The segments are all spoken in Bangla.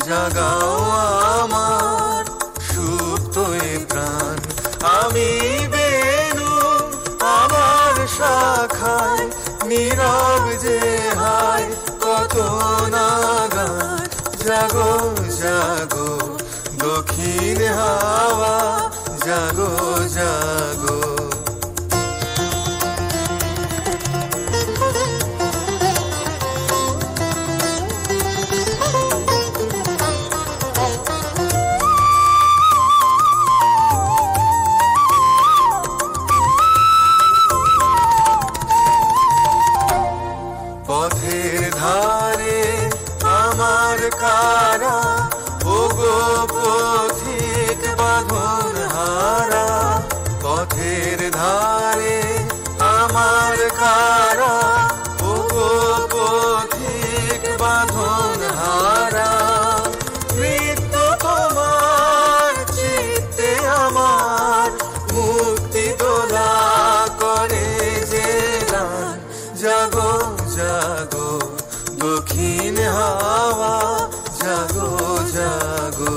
জাগাও আমার সুপ্ত এ প্রাণ। আমি বেনু আমার শাখায় নীরব যে হায় কত নাগান। জাগো জাগো দক্ষিণ হাওয়া, জাগো জাগো। পথের ধারে আমার কারা, ওগো পথিক বাঁধন হারা। পথের ধারে আমার কারা, ওগো পথিক বাঁধন হারা। মৃত্যু তোমার চিত্তে আমার মুক্তি দোলা করে যে গান। জাগো জাগো দক্ষিণ হাওয়া, জাগো জাগো।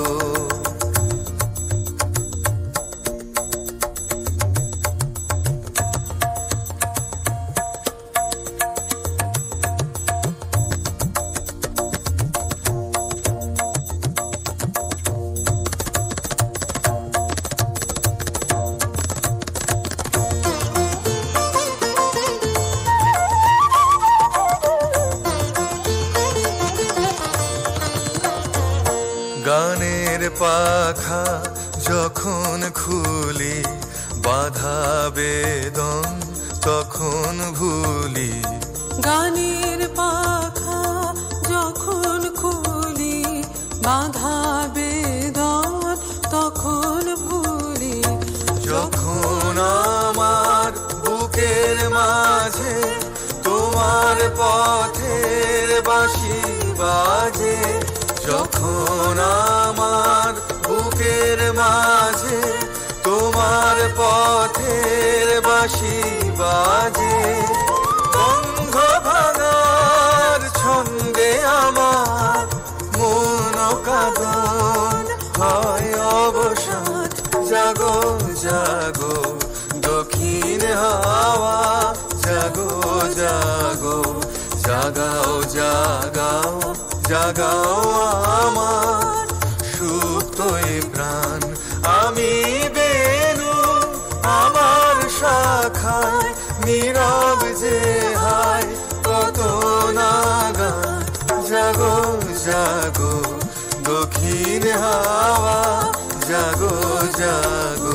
গানের পাখা যখন খুলি, বাধা বেদন তখন ভুলি। গানের পাখা যখন খুলি, বাধা বেদন তখন ভুলি। যখন আমার বুকের মাঝে তোমার পথের বাঁশি বাজে। যখন আমার বুকের মাঝে তোমার পথের বাঁশি বাজে। বন্ধ ভাঙার ছন্দে আমার মন কাঁদন হয় অবসান। জাগো জাগো দক্ষিণ হাওয়া, জাগো জাগো। জাগাও জাগাও জাগাও আমার সুপ্ত এ প্রাণ। আমি বেনু আমার শাখায় নীরব যে হায় কত নাগান। জাগো জাগো দক্ষিণ হাওয়া, জাগো জাগো।